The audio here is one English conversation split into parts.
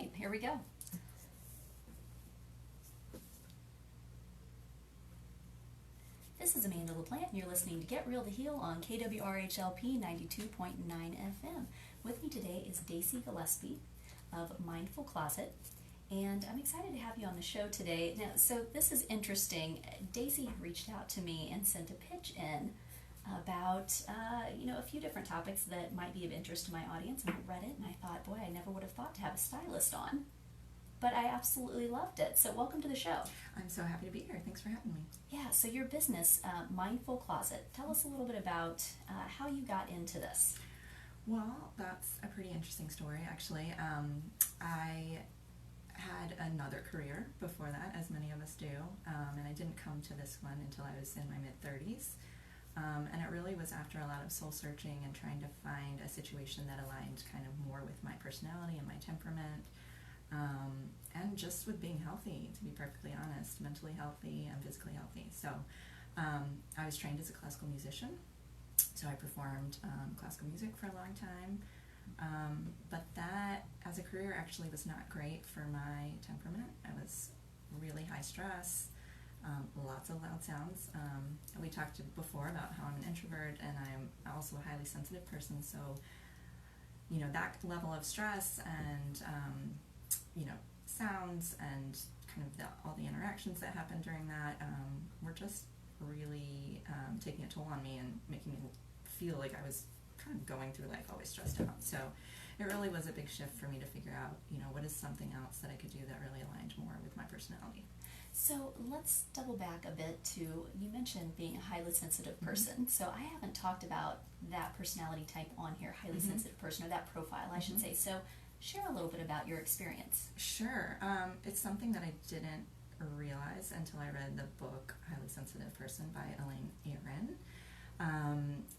right, here we go. This is Amanda LaPlante, and you're listening to Get Real to Heal on KWRHLP 92.9 FM. With me today is Dacy Gillespie of Mindful Closet, and I'm excited to have you on the show today. Now, so this is interesting. Dacy reached out to me and sent a pitch in about a few different topics that might be of interest to my audience, and I read it and I thought, boy, I never would have thought to have a stylist on, but I absolutely loved it. So welcome to the show. I'm so happy to be here. Thanks for having me. Yeah, so your business, Mindful Closet, tell us a little bit about how you got into this. Well, that's a pretty interesting story, actually. I had another career before that, as many of us do, and I didn't come to this one until I was in my mid-30s. And it really was after a lot of soul searching and trying to find a situation that aligned kind of more with my personality and my temperament, and just with being healthy, to be perfectly honest, mentally healthy and physically healthy. So I was trained as a classical musician, so I performed classical music for a long time, but that as a career actually was not great for my temperament. I was really high stress. Lots of loud sounds. We talked before about how I'm an introvert and I'm also a highly sensitive person, so that level of stress and sounds and kind of all the interactions that happened during that were just really taking a toll on me and making me feel like I was kind of going through life always stressed out. So it really was a big shift for me to figure out what is something else that I could do that really aligned more with my personality. So let's double back a bit to, you mentioned being a highly sensitive person. So I haven't talked about that personality type on here, highly sensitive person, or that profile, I should say. So share a little bit about your experience. Sure. It's something that I didn't realize until I read the book Highly Sensitive Person by Elaine Aron.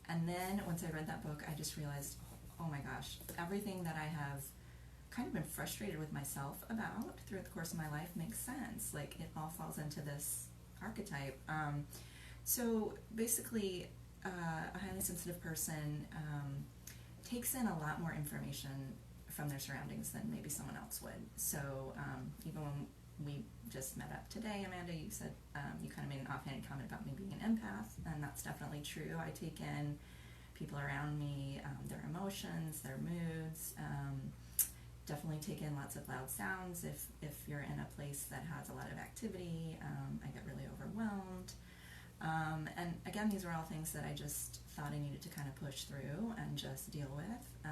And then once I read that book, I just realized, oh my gosh, everything that I have kind of been frustrated with myself about throughout the course of my life makes sense. Like, it all falls into this archetype. So basically, a highly sensitive person takes in a lot more information from their surroundings than maybe someone else would. So even when we just met up today, Amanda, you said you kind of made an offhand comment about me being an empath, and that's definitely true. I take in people around me, their emotions, their moods. Definitely take in lots of loud sounds. If you're in a place that has a lot of activity, I get really overwhelmed. And again, these were all things that I just thought I needed to kind of push through and just deal with.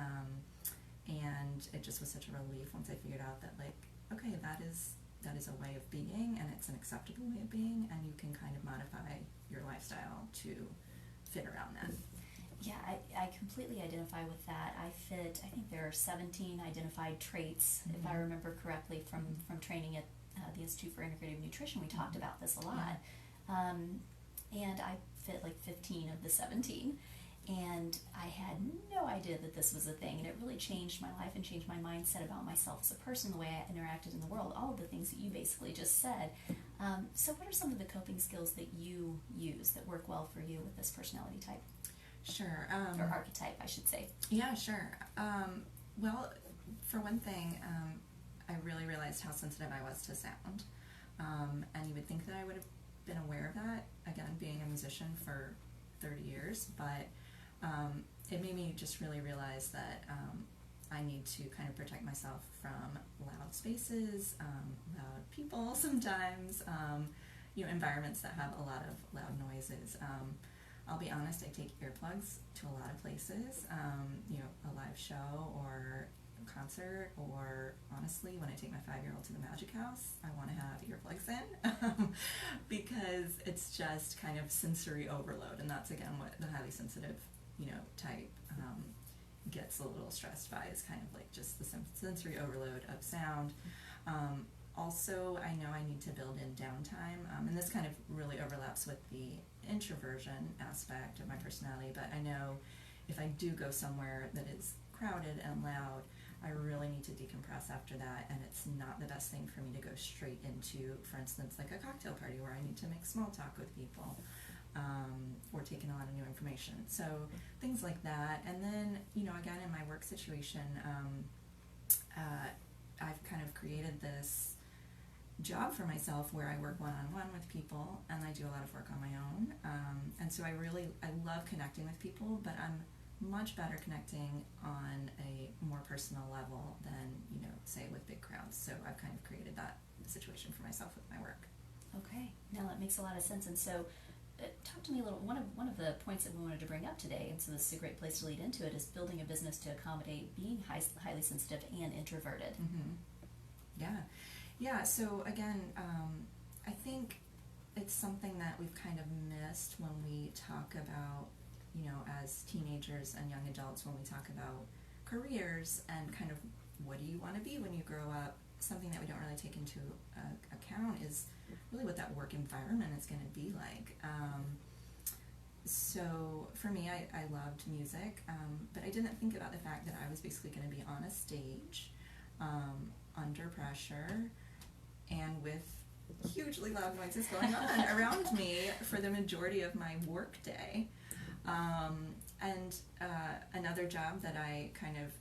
And it just was such a relief once I figured out that, like, okay, that is a way of being, and it's an acceptable way of being, and you can kind of modify your lifestyle to fit around that. Yeah, I completely identify with that. I think there are 17 identified traits, if I remember correctly, from training at the Institute for Integrative Nutrition. We talked about this a lot. And I fit like 15 of the 17. And I had no idea that this was a thing. And it really changed my life and changed my mindset about myself as a person, the way I interacted in the world, all of the things that you basically just said. So what are some of the coping skills that you use that work well for you with this personality type? Sure. Or archetype, I should say. Yeah, sure. Well, for one thing, I really realized how sensitive I was to sound. And you would think that I would have been aware of that, again, being a musician for 30 years, but it made me just really realize that I need to kind of protect myself from loud spaces, loud people sometimes, environments that have a lot of loud noises. I'll be honest, I take earplugs to a lot of places, a live show or a concert, or honestly, when I take my 5-year-old to the Magic House, I want to have earplugs in because it's just kind of sensory overload, and that's, again, what the highly sensitive, type gets a little stressed by, is kind of like just the sensory overload of sound. Also, I know I need to build in downtime, and this kind of really overlaps with the introversion aspect of my personality, but I know if I do go somewhere that is crowded and loud, I really need to decompress after that, and it's not the best thing for me to go straight into, for instance, like a cocktail party where I need to make small talk with people, or take in a lot of new information. So things like that. And then, again, in my work situation, I've kind of created this job for myself where I work one-on-one with people, and I do a lot of work on my own. And so I love connecting with people, but I'm much better connecting on a more personal level than, say with big crowds. So I've kind of created that situation for myself with my work. Okay, now that makes a lot of sense. And so talk to me a little, one of the points that we wanted to bring up today, and so this is a great place to lead into it, is building a business to accommodate being highly sensitive and introverted. Yeah, so again, I think it's something that we've kind of missed when we talk about, as teenagers and young adults, when we talk about careers and kind of what do you want to be when you grow up. Something that we don't really take into account is really what that work environment is going to be like. So for me, I loved music, but I didn't think about the fact that I was basically going to be on a stage under pressure and with hugely loud noises going on around me for the majority of my work day. And another job that I kind of,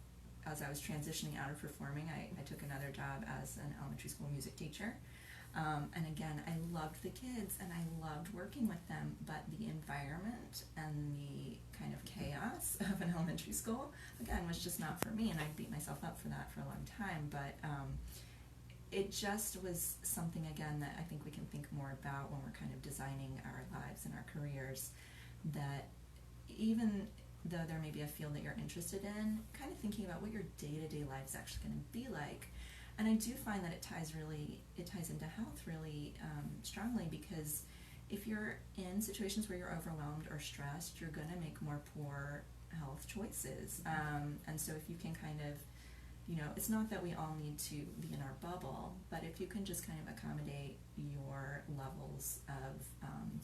as I was transitioning out of performing, I took another job as an elementary school music teacher. And again, I loved the kids and I loved working with them, but the environment and the kind of chaos of an elementary school, again, was just not for me, and I beat myself up for that for a long time. But it just was something, again, that I think we can think more about when we're kind of designing our lives and our careers, that even though there may be a field that you're interested in, kind of thinking about what your day-to-day life is actually going to be like. And I do find that it ties into health really strongly, because if you're in situations where you're overwhelmed or stressed, you're going to make more poor health choices. And so if you can kind of, it's not that we all need to be in our bubble, but if you can just kind of accommodate your levels of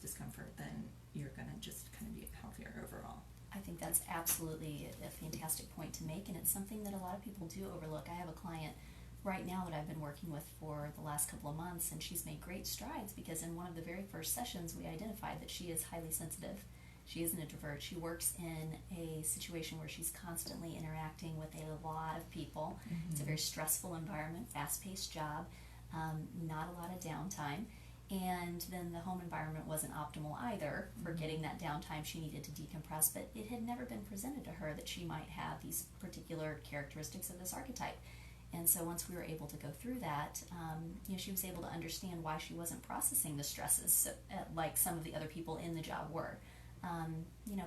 discomfort, then you're going to just kind of be healthier overall. I think that's absolutely a fantastic point to make, and it's something that a lot of people do overlook. I have a client right now that I've been working with for the last couple of months, and she's made great strides because in one of the very first sessions we identified that she is highly sensitive. She is an introvert. She works in a situation where she's constantly interacting with a lot of people. Mm-hmm. It's a very stressful environment, fast-paced job, not a lot of downtime. And then the home environment wasn't optimal either for getting that downtime she needed to decompress, but it had never been presented to her that she might have these particular characteristics of this archetype. And so once we were able to go through that, she was able to understand why she wasn't processing the stresses like some of the other people in the job were.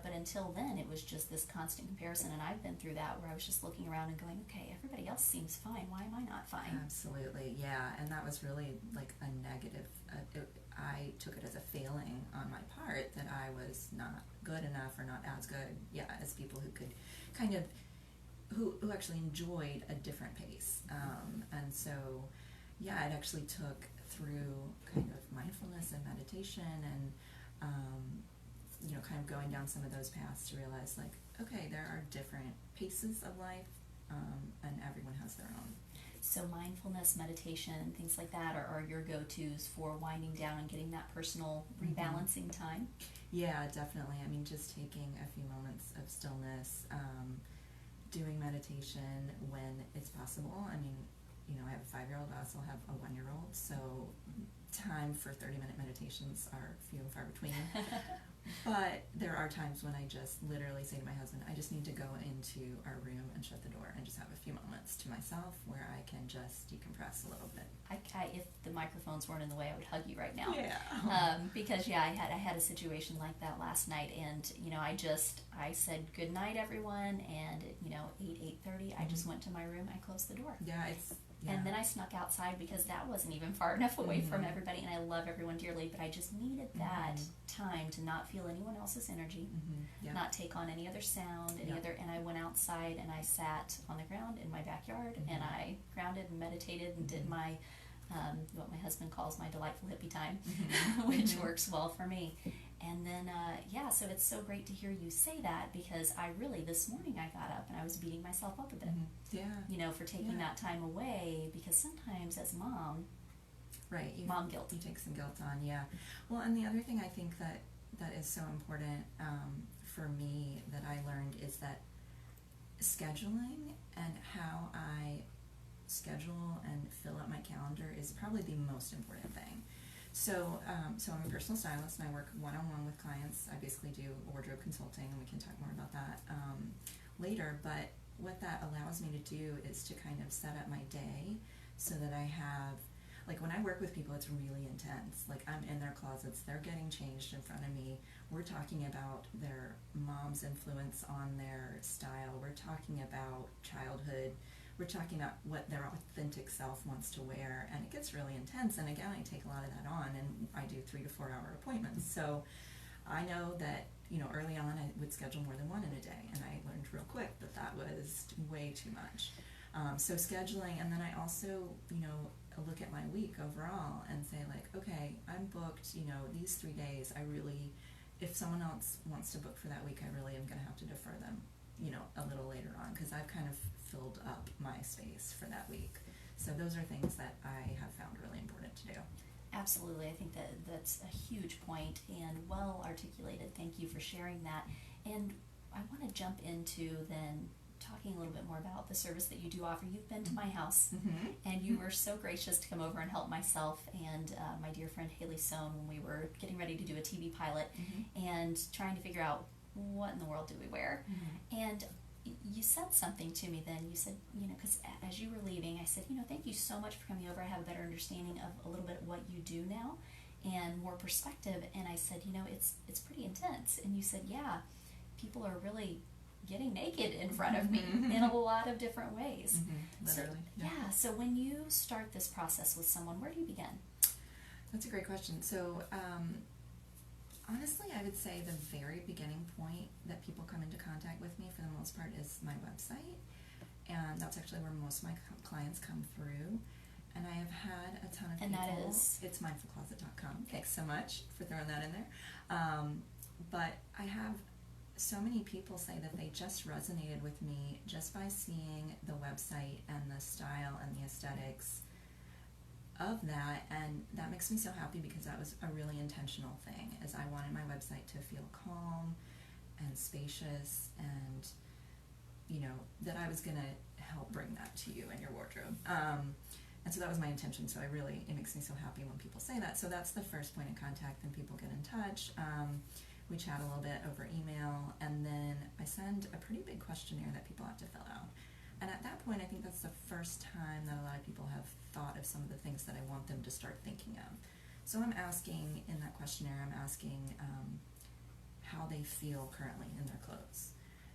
But until then, it was just this constant comparison, and I've been through that where I was just looking around and going, okay, everybody else seems fine. Why am I not fine? Absolutely, yeah, and that was really like a negative. I took it as a failing on my part that I was not good enough or not as good, as people who could kind of, who actually enjoyed a different pace. And so, it actually took through kind of mindfulness and meditation and kind of going down some of those paths to realize, like, okay, there are different paces of life, and everyone has their own. So mindfulness, meditation, things like that are your go-tos for winding down and getting that personal rebalancing time? Yeah, definitely. I mean, just taking a few moments of stillness, doing meditation when it's possible. I mean, I have a 5-year-old, I also have a 1-year-old, so time for 30-minute meditations are few and far between. But there are times when I just literally say to my husband, I just need to go into our room and shut the door and just have a few moments to myself where I can just decompress a little bit. If the microphones weren't in the way, I would hug you right now. Yeah. Because I had a situation like that last night, and I said good night everyone, and at 8:30 I just went to my room, I closed the door. Yeah. And then I snuck outside because that wasn't even far enough away from everybody, and I love everyone dearly, but I just needed that time to not feel anyone else's energy, not take on any other sound, and I went outside and I sat on the ground in my backyard and I grounded and meditated and did my what my husband calls my delightful hippie time, which works well for me. And then, so it's so great to hear you say that, because this morning I got up and I was beating myself up a bit, for taking that time away, because sometimes as a mom, mom guilt. You take some guilt on, Well, and the other thing I think that is so important for me that I learned is that scheduling and how I schedule and fill up my calendar is probably the most important thing. So, so I'm a personal stylist, and I work one-on-one with clients. I basically do wardrobe consulting, and we can talk more about that later. But what that allows me to do is to kind of set up my day so that I have, like, when I work with people, it's really intense. Like, I'm in their closets, they're getting changed in front of me. We're talking about their mom's influence on their style. We're talking about childhood. We're talking about what their authentic self wants to wear, and it gets really intense. And again, I take a lot of that on, and I do 3 to 4 hour appointments. So I know that, you know, early on I would schedule more than one in a day, and I learned real quick that that was way too much. So scheduling, and then I also, you know, look at my week overall and say, like, okay, I'm booked, you know, these 3 days. I really, if someone else wants to book for that week, I really am going to have to defer them, you know, a little later on, because I've kind of filled up my space for that week. So those are things that I have found really important to do. Absolutely. I think that that's a huge point and well articulated. Thank you for sharing that. And I want to jump into then talking a little bit more about the service that you do offer. You've been to my house, and you were so gracious to come over and help myself and my dear friend Haley Sohn when we were getting ready to do a TV pilot and trying to figure out what in the world do we wear. And you said something to me then. You said, you know, because as you were leaving, I said, you know, thank you so much for coming over. I have a better understanding of a little bit of what you do now and more perspective. And I said, you know, it's pretty intense. And you said, yeah, people are really getting naked in front of me in a lot of different ways. Literally. So, yeah. So when you start this process with someone, where do you begin? That's a great question. So, honestly, I would say the very beginning point that people come into contact with me for the most part is my website, and that's actually where most of my clients come through. And I have had a ton of and people. And that is? It's mindfulcloset.com. Thanks so much for throwing that in there. But I have so many people say that they just resonated with me just by seeing the website and the style and the aesthetics of that, and that makes me so happy because that was a really intentional thing, as I wanted my website to feel calm and spacious, and, you know, that I was going to help bring that to you in your wardrobe. And so that was my intention. So it makes me so happy when people say that. So that's the first point of contact. Then people get in touch. We chat a little bit over email, and then I send a pretty big questionnaire that people have to fill out. And at that point, I think that's the first time that a lot of people have thought of some of the things that I want them to start thinking of. So I'm asking in that questionnaire, I'm asking how they feel currently in their clothes.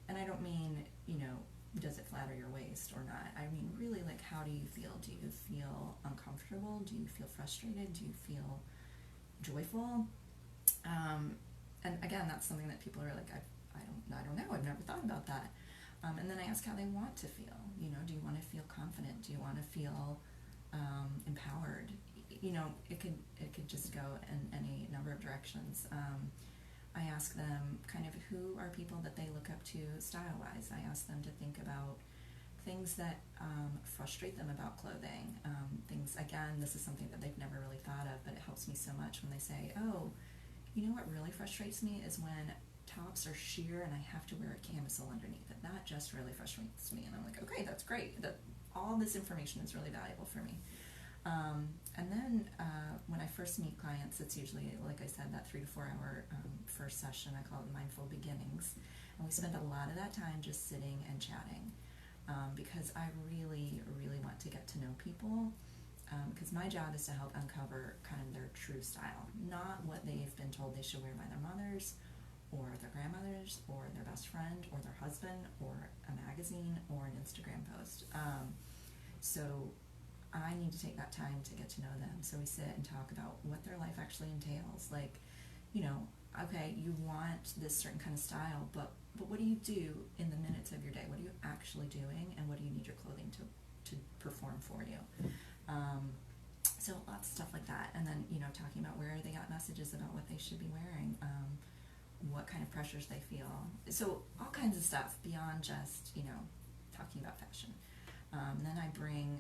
And I don't mean, you know, does it flatter your waist or not? I mean, really, like, how do you feel? Do you feel uncomfortable? Do you feel frustrated? Do you feel joyful? And again, that's something that people are like, I don't know, I've never thought about that. And then I ask how they want to feel. You know, do you want to feel confident? Do you want to feel empowered? You know, it could just go in any number of directions. I ask them kind of who are people that they look up to style-wise. I ask them to think about things that frustrate them about clothing. Things, again, this is something that they've never really thought of, but it helps me so much when they say, oh, you know what really frustrates me is when tops are sheer and I have to wear a camisole underneath it. That just really frustrates me. And I'm like, okay, that's great. All this information is really valuable for me. And then when I first meet clients, it's usually, like I said, that 3 to 4 hour first session. I call it Mindful Beginnings. And we spend a lot of that time just sitting and chatting because I really, really want to get to know people. Because my job is to help uncover kind of their true style, not what they've been told they should wear by their mothers or their grandmothers or their best friend or their husband or a magazine or an Instagram post. So I need to take that time to get to know them. So we sit and talk about what their life actually entails. Like, you know, okay, you want this certain kind of style, but what do you do in the minutes of your day? What are you actually doing, and what do you need your clothing to perform for you? So lots of stuff like that. And then, you know, talking about where they got messages about what they should be wearing, what kind of pressures they feel. So all kinds of stuff beyond just, you know, talking about fashion. And then I bring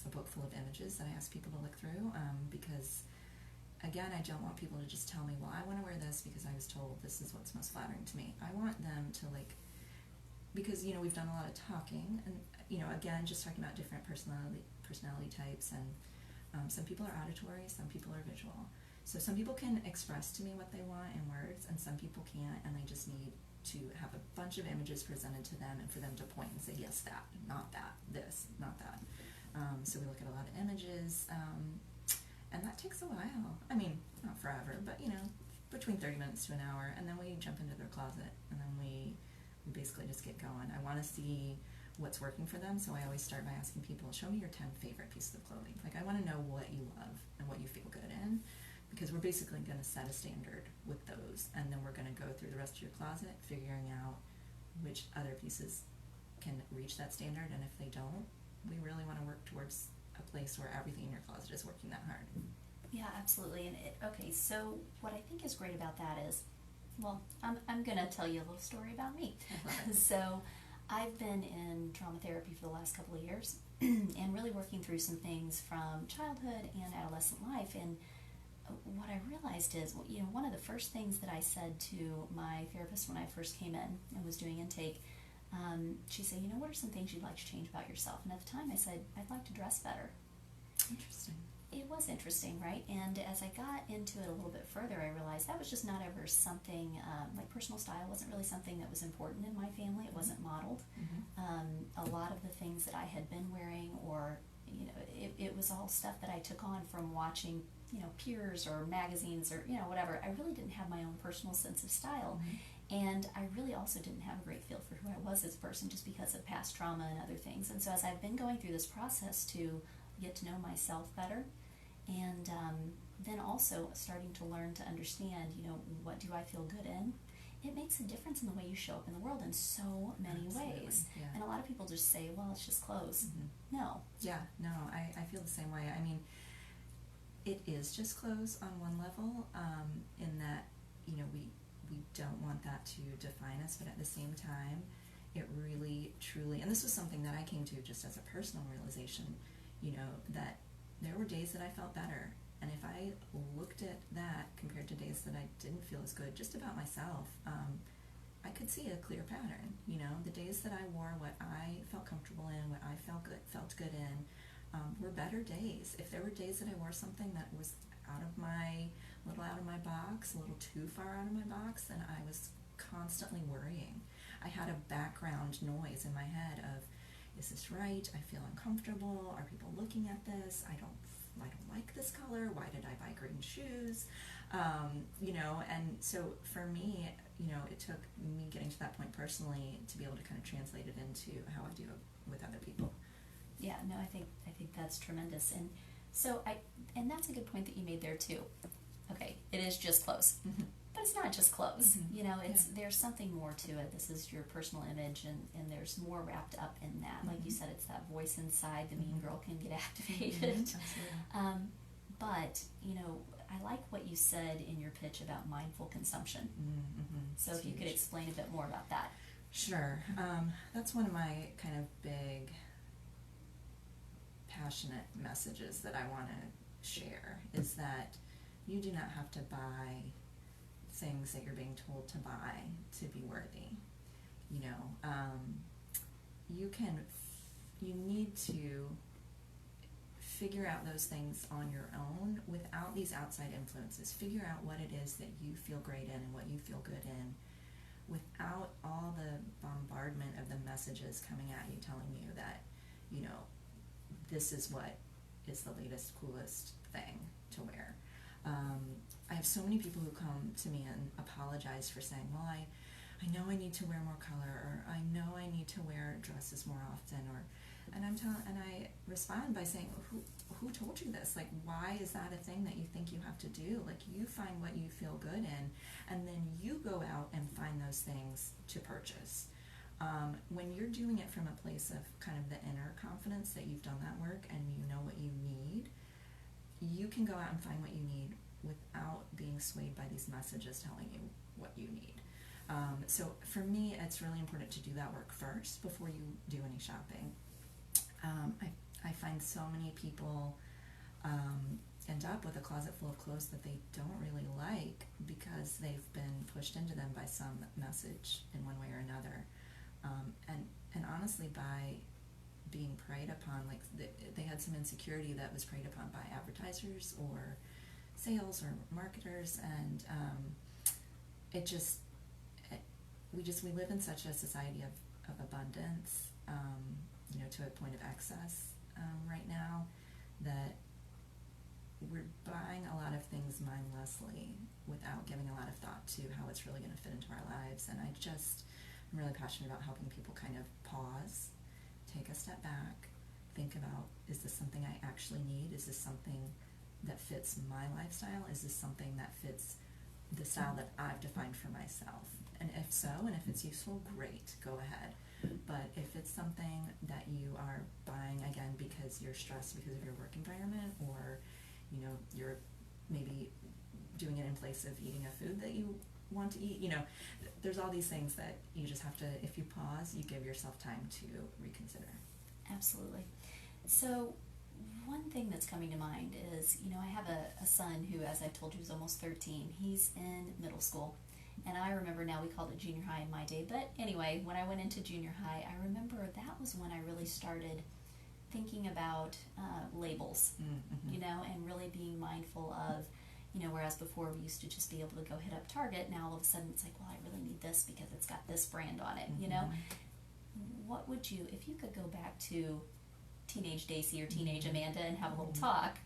a book full of images that I ask people to look through because, again, I don't want people to just tell me, well, I want to wear this because I was told this is what's most flattering to me. I want them to, like, because, you know, we've done a lot of talking, and again, just talking about different personality types, and some people are auditory, some people are visual. So some people can express to me what they want in words, and some people can't, and they just need to have a bunch of images presented to them and for them to point and say, yes, that, not that, this, not that. So we look at a lot of images, and that takes a while. I mean, not forever, but between 30 minutes to an hour, and then we jump into their closet, and then we basically just get going. I want to see what's working for them, so I always start by asking people, show me your 10 favorite pieces of clothing. Like, I want to know what you love and what you feel good in, because we're basically going to set a standard with those, and then we're going to go through the rest of your closet figuring out which other pieces can reach that standard, and if they don't, we really want to work towards a place where everything in your closet is working that hard. Yeah, absolutely. And okay, so what I think is great about that is, well, I'm going to tell you a little story about me. So I've been in trauma therapy for the last couple of years and really working through some things from childhood and adolescent life. And what I realized is, one of the first things that I said to my therapist when I first came in and was doing intake, she said, what are some things you'd like to change about yourself? And at the time I said, I'd like to dress better. Interesting. It was interesting, right? And as I got into it a little bit further, I realized that was just not ever something, like personal style wasn't really something that was important in my family. It wasn't modeled. A lot of the things that I had been wearing, or, it was all stuff that I took on from watching, peers or magazines or, whatever. I really didn't have my own personal sense of style. And I really also didn't have a great feel for who I was as a person, just because of past trauma and other things. And so as I've been going through this process to get to know myself better, and then also starting to learn to understand, what do I feel good in? It makes a difference in the way you show up in the world in so many ways. Yeah. And a lot of people just say, well, it's just clothes. No. Yeah, no, I feel the same way. I mean, it is just clothes on one level, in that, we don't want that to define us, but at the same time, it really, truly, and this was something that I came to just as a personal realization, that there were days that I felt better, and if I looked at that compared to days that I didn't feel as good just about myself, I could see a clear pattern. The days that I wore what I felt comfortable in, what I felt good in, were better days. If there were days that I wore something that was out of my box, a little too far out of my box, then I was constantly worrying. I had a background noise in my head of, is this right? I feel uncomfortable. Are people looking at this? I don't like this color. Why did I buy green shoes? And so for me, it took me getting to that point personally to be able to kind of translate it into how I do it with other people. Yeah, no, I think that's tremendous. And so and that's a good point that you made there too. Okay, it is just clothes. But it's not just clothes. There's something more to it. This is your personal image, and there's more wrapped up in that. Like you said, it's that voice inside, the mean girl can get activated. Absolutely. But, I like what you said in your pitch about mindful consumption. So It's if you huge. could explain a bit more about that. Sure. That's one of my kind of big, passionate messages that I want to share, is that you do not have to buy things that you're being told to buy to be worthy. You need to figure out those things on your own without these outside influences. Figure out what it is that you feel great in and what you feel good in, without all the bombardment of the messages coming at you telling you that, this is what is the latest, coolest thing to wear. I have so many people who come to me and apologize for saying, well, I know I need to wear more color, or I know I need to wear dresses more often, and I respond by saying, who told you this? Like, why is that a thing that you think you have to do? Like, you find what you feel good in, and then you go out and find those things to purchase. When you're doing it from a place of kind of the inner confidence that you've done that work and you know what you need, you can go out and find what you need without being swayed by these messages telling you what you need. So for me, it's really important to do that work first before you do any shopping. I find so many people end up with a closet full of clothes that they don't really like because they've been pushed into them by some message in one way or another. And honestly, by being preyed upon, like they had some insecurity that was preyed upon by advertisers or sales or marketers, and it just, we live in such a society of abundance, to a point of excess right now, that we're buying a lot of things mindlessly without giving a lot of thought to how it's really going to fit into our lives. And I'm really passionate about helping people kind of pause, take a step back, think about, is this something I actually need? Is this something that fits my lifestyle? Is this something that fits the style that I've defined for myself? And if so, and if it's useful, great, go ahead. But if it's something that you are buying, again, because you're stressed because of your work environment, or you're maybe doing it in place of eating a food that you want to eat, there's all these things that you just have to, if you pause, you give yourself time to reconsider. Absolutely. So one thing that's coming to mind is, I have a son who, as I told you, is almost 13. He's in middle school. And I remember, now we called it junior high in my day, but anyway, when I went into junior high, I remember that was when I really started thinking about labels, Mm-hmm. And really being mindful of, whereas before we used to just be able to go hit up Target, now all of a sudden it's like, well, I really need this because it's got this brand on it, What would you, if you could go back to teenage Dacy or teenage Amanda and have a little talk,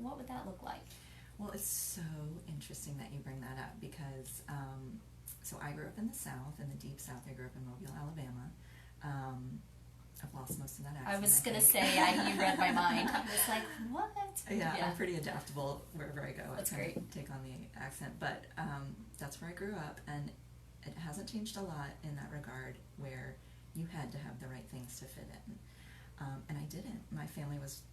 what would that look like? Well, it's so interesting that you bring that up, because so I grew up in the South, in the deep South. I grew up in Mobile, Alabama. I've lost most of that accent. I was going to say, you read my mind. I was like, what? Yeah, I'm pretty adaptable wherever I go. That's I kind great. of take on the accent. But that's where I grew up, and it hasn't changed a lot in that regard, where you had to have the right things to fit in. And I didn't. My family was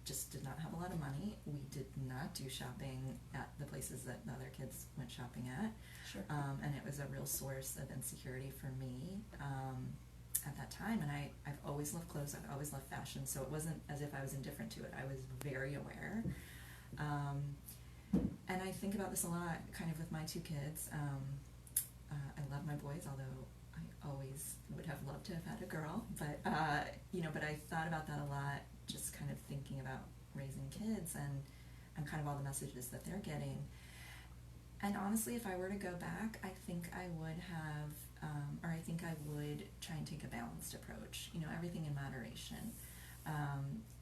just did not have a lot of money. We did not do shopping at the places that the other kids went shopping at. Sure. And it was a real source of insecurity for me at that time. And I've always loved clothes. I've always loved fashion. So it wasn't as if I was indifferent to it. I was very aware. And I think about this a lot, kind of with my two kids. I love my boys, although I always would have loved to have had a girl. But but I thought about that a lot, just kind of thinking about raising kids and kind of all the messages that they're getting. And honestly, if I were to go back, I think I would have, or I think I would try and take a balanced approach, everything in moderation.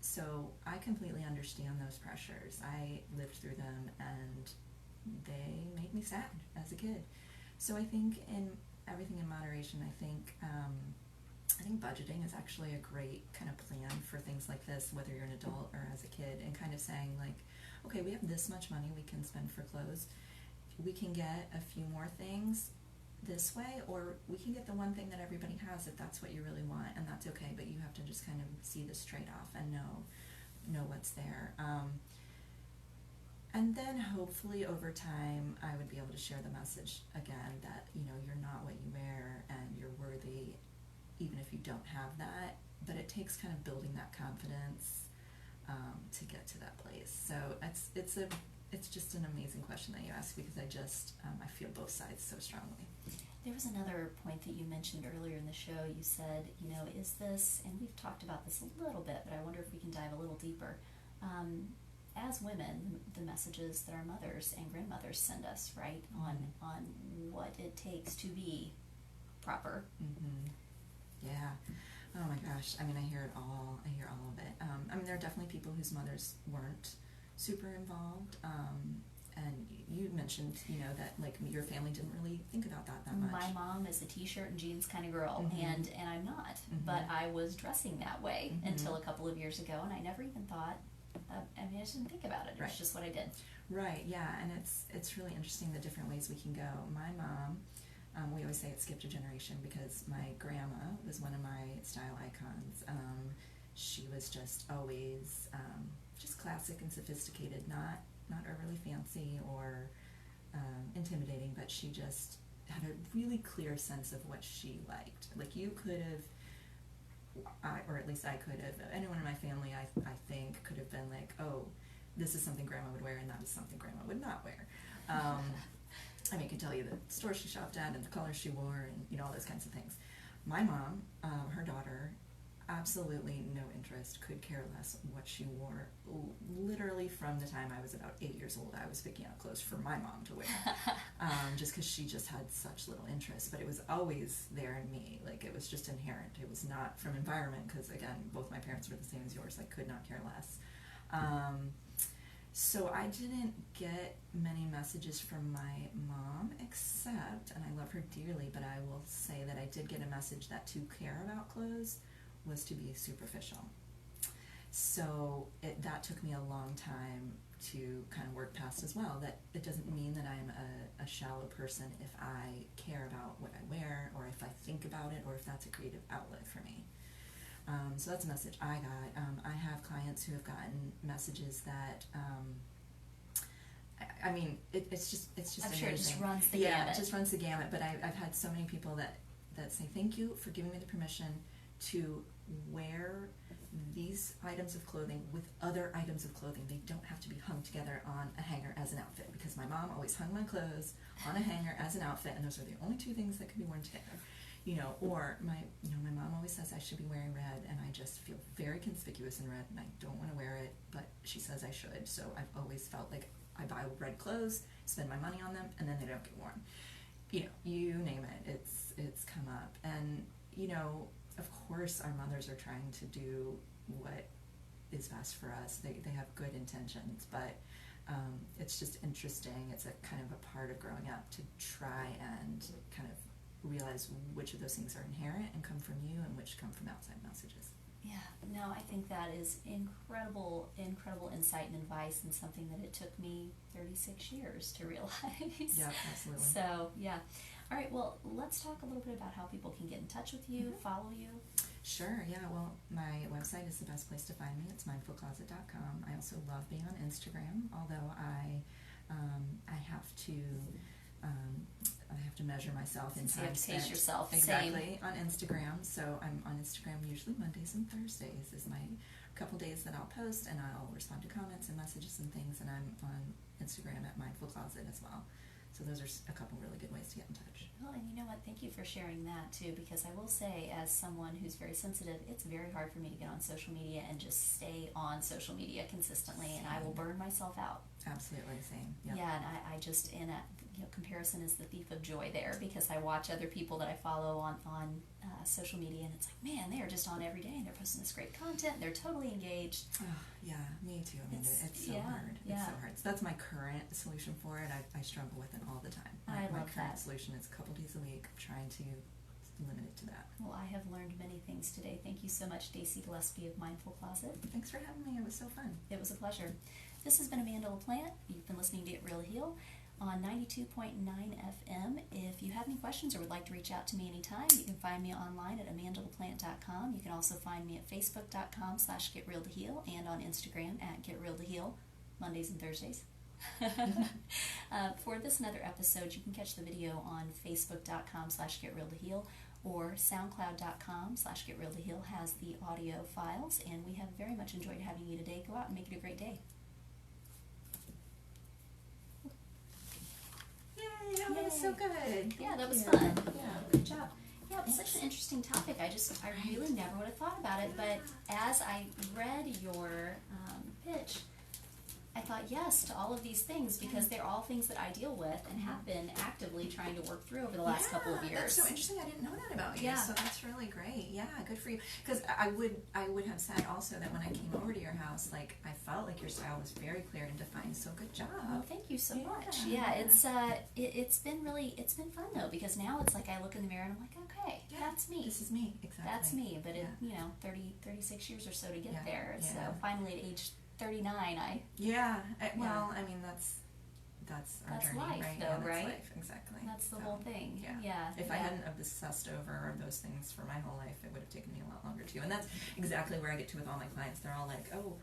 So I completely understand those pressures. I lived through them, and they made me sad as a kid. So I think in everything in moderation, I think budgeting is actually a great kind of plan for things like this, whether you're an adult or as a kid, and kind of saying, like, okay, we have this much money we can spend for clothes. We can get a few more things this way, or we can get the one thing that everybody has if that's what you really want, and that's okay, but you have to just kind of see this trade-off and know what's there. And then hopefully over time I would be able to share the message again that, you're not what you wear and you're worthy even if you don't have that, but it takes kind of building that confidence to get to that place. So it's just an amazing question that you ask, because I feel both sides so strongly. There was another point that you mentioned earlier in the show. You said, is this, and we've talked about this a little bit, but I wonder if we can dive a little deeper. As women, the messages that our mothers and grandmothers send us, right, on what it takes to be proper. Mm-hmm. Yeah. Oh my gosh. I mean, I hear it all. I hear all of it. There are definitely people whose mothers weren't super involved. And you mentioned, that like your family didn't really think about that much. My mom is a t-shirt and jeans kind of girl, and I'm not. Mm-hmm. But I was dressing that way until a Mm-hmm. couple of years ago, and I never even thought. I just didn't think about it. It was just what I did. Right. Yeah. And it's really interesting the different ways we can go. My mom. We always say it skipped a generation, because my grandma was one of my style icons. She was just always just classic and sophisticated, not overly fancy or intimidating, but she just had a really clear sense of what she liked. Like, you could have, or at least I could have, anyone in my family I think could have been like, oh, this is something grandma would wear and that is something grandma would not wear. I can tell you the store she shopped at and the colors she wore and, all those kinds of things. My mom, her daughter, absolutely no interest, could care less what she wore. Literally from the time I was about 8 years old, I was picking out clothes for my mom to wear, just because she just had such little interest. But it was always there in me. Like, it was just inherent. It was not from environment, because, again, both my parents were the same as yours. I could not care less. So I didn't get many messages from my mom, except, and I love her dearly, but I will say that I did get a message that to care about clothes was to be superficial. So that took me a long time to kind of work past as well. That it doesn't mean that I'm a shallow person if I care about what I wear, or if I think about it, or if that's a creative outlet for me. So that's a message I got. I have clients who have gotten messages that, I mean, it's just I'm amazing. sure it just runs the gamut. gamut. It just runs the gamut. But I've had so many people that say, thank you for giving me the permission to wear these items of clothing with other items of clothing. They don't have to be hung together on a hanger as an outfit, because my mom always hung my clothes on a hanger as an outfit, and those are the only two things that can be worn together. Or my mom always says I should be wearing red, and I just feel very conspicuous in red, and I don't want to wear it, but she says I should. So I've always felt like I buy red clothes, spend my money on them, and then they don't get worn. You name it, it's come up. And, of course our mothers are trying to do what is best for us. They have good intentions, but it's just interesting. It's a kind of a part of growing up to try and kind of realize which of those things are inherent and come from you, and which come from outside messages. Yeah, no, I think that is incredible insight and advice, and something that it took me 36 years to realize. Yeah, absolutely. So, yeah. All right, well, let's talk a little bit about how people can get in touch with you, follow you. Sure, yeah. Well, my website is the best place to find me. It's mindfulcloset.com. I also love being on Instagram, although I have to measure myself in time spent. Pace yourself. Exactly. Same. On Instagram. So I'm on Instagram usually Mondays and Thursdays is my couple days that I'll post, and I'll respond to comments and messages and things, and I'm on Instagram at Mindful Closet as well. So those are a couple really good ways to get in touch. Well, and you know what? Thank you for sharing that too, because I will say, as someone who's very sensitive, it's very hard for me to get on social media and just stay on social media consistently, and I will burn myself out. Absolutely, same. Yep. Yeah, and I just, comparison is the thief of joy there, because I watch other people that I follow on social media, and it's like, man, they are just on every day, and they're posting this great content, they're totally engaged. Oh, yeah, me too, Amanda. It's so hard. Yeah. It's so hard. So that's my current solution for it. I struggle with it all the time. I my love current that. solution is a couple days a week, trying to limit it to that. Well, I have learned many things today. Thank you so much, Dacy Gillespie of Mindful Closet. Thanks for having me. It was so fun. It was a pleasure. This has been Amanda LaPlante. You've been listening to Get Real to Heal on 92.9 FM. If you have any questions or would like to reach out to me anytime, you can find me online at amandalaplante.com. You can also find me at facebook.com/getrealtoheal and on Instagram at getrealtoheal, Mondays and Thursdays. For this and other episodes, you can catch the video on facebook.com/getrealtoheal, or soundcloud.com/getrealtoheal has the audio files, and we have very much enjoyed having you today. Go out and make it a great day. Yay, that was so good. Yeah, that was Yeah. fun. Yeah, good job. Yeah, it was such an interesting topic. I really never would have thought about it, but as I read your pitch, I thought yes to all of these things, because they're all things that I deal with and have been actively trying to work through over the last couple of years. That's so interesting. I didn't know that about you. Yeah. So that's really great. Yeah, good for you. Because I would have said also that when I came over to your house, like, I felt like your style was very clear and defined. So good job. Oh, thank you so much. Yeah. Yeah, it's been fun though, because now it's like I look in the mirror and I'm like, okay, that's me. This is me. Exactly. That's me. But it 36 years or so to get there. Yeah. So finally at age 39, I well, I mean, that's our journey, life, right? though, That's right? life, exactly. That's the whole thing. Yeah. If I hadn't obsessed over those things for my whole life, it would have taken me a lot longer too. And that's exactly where I get to with all my clients. They're all like, oh,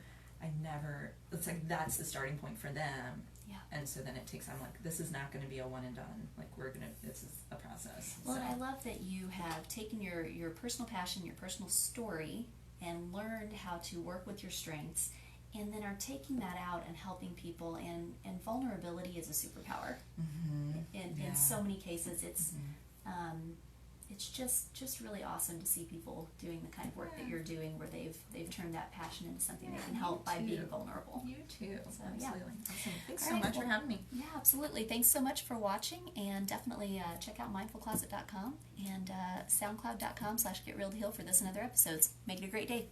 it's like that's the starting point for them. Yeah. And so then it takes, I'm like, this is not going to be a one and done. Like, this is a process. Well, so. and I love that you have taken your personal passion, your personal story, and learned how to work with your strengths, and then are taking that out and helping people, and vulnerability is a superpower. Mm-hmm. In so many cases, it's it's just really awesome to see people doing the kind of work that you're doing, where they've turned that passion into something they can help by being vulnerable. You too. So, Absolutely. Awesome. Thanks All so right, much for well, having me. Yeah, absolutely. Thanks so much for watching, and definitely check out mindfulcloset.com and soundcloud.com/getrealtoheal for this and other episodes. Make it a great day.